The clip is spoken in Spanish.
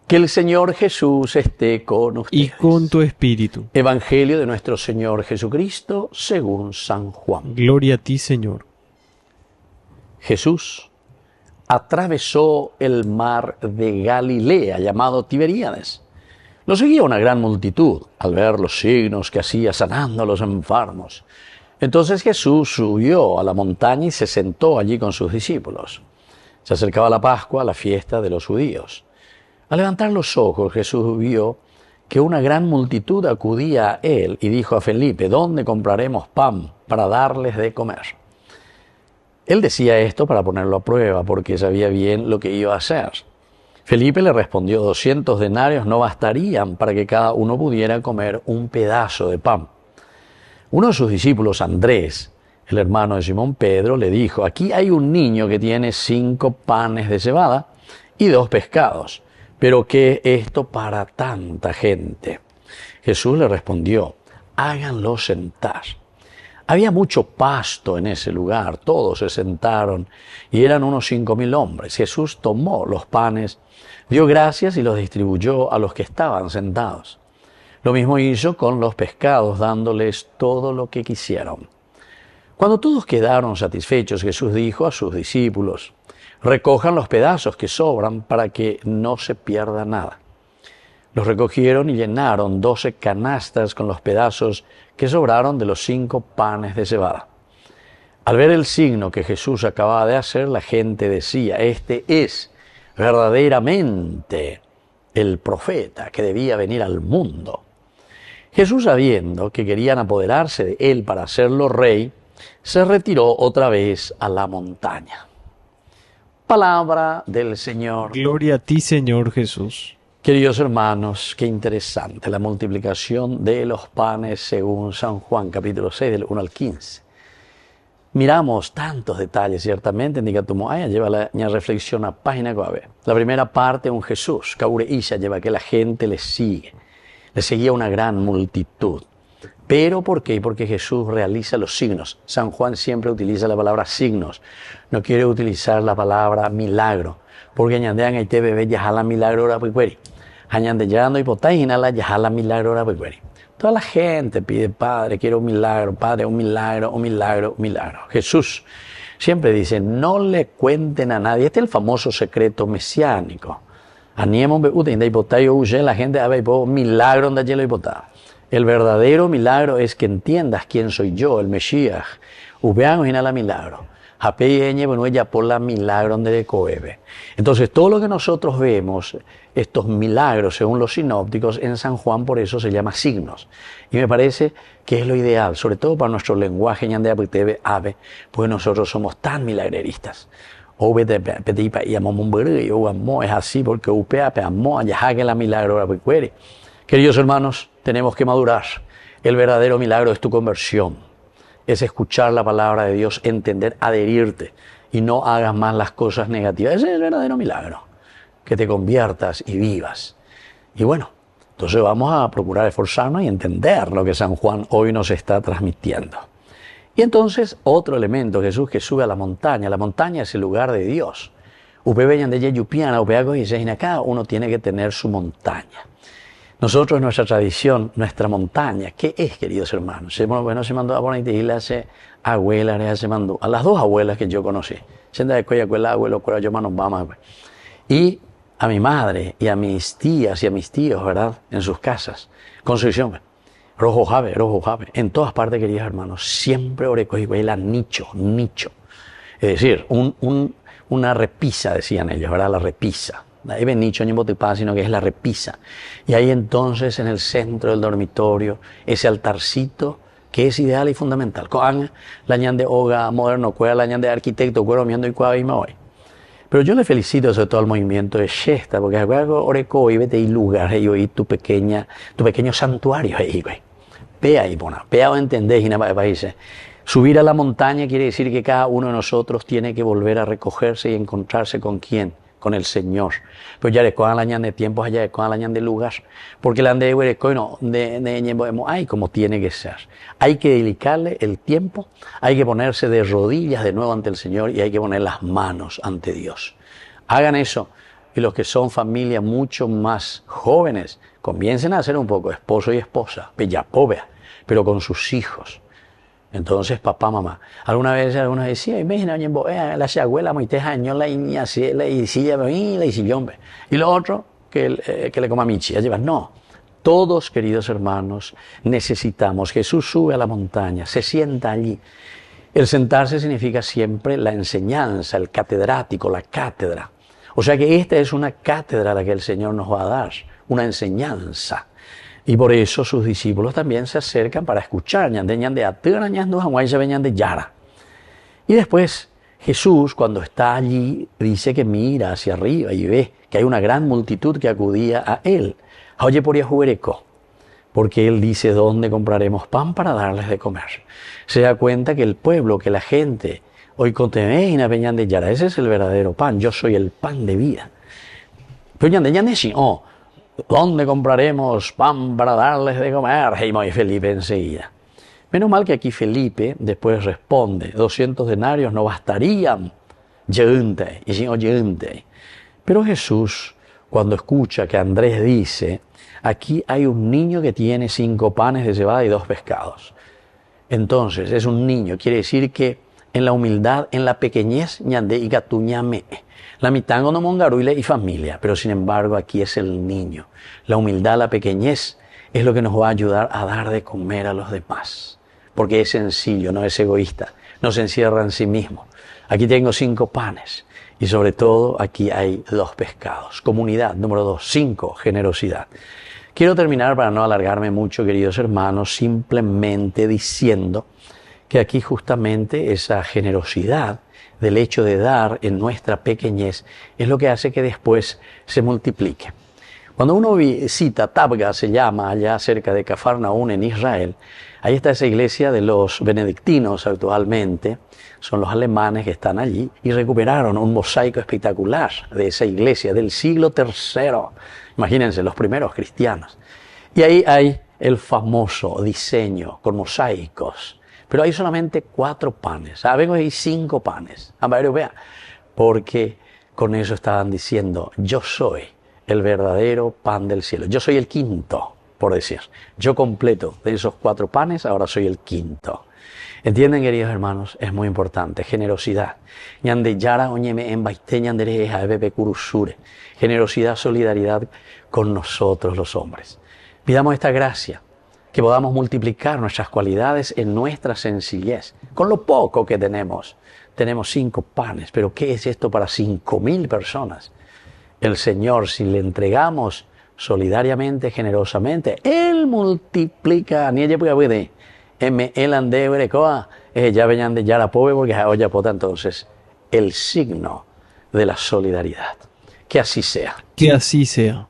Que el Señor Jesús esté con ustedes. Y con tu espíritu. Evangelio de nuestro Señor Jesucristo según San Juan. Gloria a ti, Señor. Jesús atravesó el mar de Galilea, llamado Tiberíades. Lo seguía una gran multitud al ver los signos que hacía sanando a los enfermos. Entonces Jesús subió a la montaña y se sentó allí con sus discípulos. Se acercaba la Pascua, la fiesta de los judíos. Al levantar los ojos, Jesús vio que una gran multitud acudía a él y dijo a Felipe: ¿dónde compraremos pan para darles de comer? Él decía esto para ponerlo a prueba, porque sabía bien lo que iba a hacer. Felipe le respondió: 200 denarios no bastarían para que cada uno pudiera comer un pedazo de pan. Uno de sus discípulos, Andrés, el hermano de Simón Pedro, le dijo: aquí hay un niño que tiene 5 panes de cebada y 2 pescados. ¿Pero qué es esto para tanta gente? Jesús le respondió: háganlo sentar. Había mucho pasto en ese lugar, todos se sentaron y eran unos 5.000 hombres. Jesús tomó los panes, dio gracias y los distribuyó a los que estaban sentados. Lo mismo hizo con los pescados, dándoles todo lo que quisieron. Cuando todos quedaron satisfechos, Jesús dijo a sus discípulos: recojan los pedazos que sobran para que no se pierda nada. Los recogieron y llenaron 12 canastas con los pedazos que sobraron de los 5 panes de cebada. Al ver el signo que Jesús acababa de hacer, la gente decía: este es verdaderamente el profeta que debía venir al mundo. Jesús, sabiendo que querían apoderarse de él para hacerlo rey, se retiró otra vez a la montaña. Palabra del Señor. Gloria a ti, Señor Jesús. Queridos hermanos, qué interesante la multiplicación de los panes según San Juan, capítulo 6, del 1 al 15. Miramos tantos detalles, ciertamente, indica tu moaya, lleva la reflexión a página 9. La primera parte, un Jesús, Caure Isha, lleva que la gente le sigue. Le seguía una gran multitud. ¿Pero por qué? Porque Jesús realiza los signos. San Juan siempre utiliza la palabra signos. No quiere utilizar la palabra milagro. Porque añadean el te bebé yajala milagro ora pecueri. Añandellando hipotágina la yajala milagro ora pecueri. Toda la gente pide: Padre, quiero un milagro, Padre, un milagro, un milagro, un milagro. Jesús siempre dice: no le cuenten a nadie. Este es el famoso secreto mesiánico. Aniemon beute inda hipotayo uye la gente ave milagro donde hielo hipotá. El verdadero milagro es que entiendas quién soy yo, el Mesías. Uvean la milagro. Por la milagro donde coebe. Entonces, todo lo que nosotros vemos, estos milagros, según los sinópticos, en San Juan, por eso se llama signos. Y me parece que es lo ideal, sobre todo para nuestro lenguaje, porque nosotros somos tan milagreristas. Es así porque la milagro. Queridos hermanos, tenemos que madurar. El verdadero milagro es tu conversión. Es escuchar la palabra de Dios, entender, adherirte y no hagas más las cosas negativas. Ese es el verdadero milagro. Que te conviertas y vivas. Y bueno, entonces vamos a procurar esforzarnos y entender lo que San Juan hoy nos está transmitiendo. Y entonces, otro elemento, Jesús que sube a la montaña. La montaña es el lugar de Dios. Cada uno tiene que tener su montaña. Nosotros, nuestra tradición, nuestra montaña, ¿qué es, queridos hermanos? Bueno, se mandó a poner abuela, se mandó a las 2 abuelas que yo conocí. Y a mi madre y a mis tías y a mis tíos, ¿verdad? En sus casas. Concepción, rojo jave. En todas partes, queridos hermanos, siempre orecojihuela nicho. Es decir, una repisa, decían ellos, ¿verdad? La repisa. Ahí ven nicho ni botipá, sino que es la repisa. Y ahí entonces, en el centro del dormitorio, ese altarcito que es ideal y fundamental. Coan, la ñan de hoga moderno, cuera la ñan de arquitecto, cuero miendo y cuava y hoy. Pero yo le felicito sobre todo al movimiento de Shesta, porque algo oreco y vete y lugar, y tu pequeño santuario ahí, güey. Pea y pona, pea o entendés y nada de países. Subir a la montaña quiere decir que cada uno de nosotros tiene que volver a recogerse y encontrarse con quién. Con el Señor. Pero ya le cojan la ñan de tiempos, allá le cojan la ñan de lugar. Porque la de no, hay como tiene que ser. Hay que dedicarle el tiempo, hay que ponerse de rodillas de nuevo ante el Señor y hay que poner las manos ante Dios. Hagan eso. y los que son familia mucho más jóvenes, comiencen a ser un poco esposo y esposa, pero con sus hijos. Entonces, papá, mamá, alguna vez decía, imagina, la abuela, y lo otro, que le coma michi, no. Todos, queridos hermanos, necesitamos. Jesús sube a la montaña, se sienta allí. El sentarse significa siempre la enseñanza, el catedrático, la cátedra. O sea que esta es una cátedra la que el Señor nos va a dar, una enseñanza. Y por eso sus discípulos también se acercan para escuchar. Y después Jesús, cuando está allí, dice que mira hacia arriba y ve que hay una gran multitud que acudía a él. Oye, por Yahubereco, porque él dice, ¿dónde compraremos pan para darles de comer? Se da cuenta que el pueblo, que la gente, hoy conteméis peñan de Yara, ese es el verdadero pan, yo soy el pan de vida. Pero ¿dónde compraremos pan para darles de comer? Y Felipe enseguida. Menos mal que aquí Felipe después responde, 200 denarios no bastarían. Pero Jesús, cuando escucha que Andrés dice, aquí hay un niño que tiene 5 panes de cebada y 2 pescados. Entonces, es un niño, quiere decir que en la humildad, en la pequeñez, ñande y gatuñame. La mitango no mongaruile y familia, pero sin embargo aquí es el niño. La humildad, la pequeñez es lo que nos va a ayudar a dar de comer a los demás. Porque es sencillo, no es egoísta, no se encierra en sí mismo. Aquí tengo 5 panes y sobre todo aquí hay 2 pescados. Comunidad, número 2, 5, generosidad. Quiero terminar para no alargarme mucho, queridos hermanos, simplemente diciendo que aquí justamente esa generosidad del hecho de dar en nuestra pequeñez es lo que hace que después se multiplique. Cuando uno visita Tabga, se llama, allá cerca de Cafarnaún en Israel, ahí está esa iglesia de los benedictinos actualmente, son los alemanes que están allí y recuperaron un mosaico espectacular de esa iglesia del siglo III. Imagínense, los primeros cristianos. Y ahí hay el famoso diseño con mosaicos. Pero hay solamente 4 panes. Vengo ahí 5 panes. Porque con eso estaban diciendo, yo soy el verdadero pan del cielo. Yo soy el quinto, por decir. Yo completo de esos 4 panes, ahora soy el quinto. ¿Entienden, queridos hermanos? Es muy importante. Generosidad. Generosidad, solidaridad con nosotros los hombres. Pidamos esta gracia, que podamos multiplicar nuestras cualidades en nuestra sencillez. Con lo poco que tenemos 5 panes, pero ¿qué es esto para 5.000 personas? El Señor, si le entregamos solidariamente, generosamente, Él multiplica. Entonces, el signo de la solidaridad. Que así sea. Que así sea.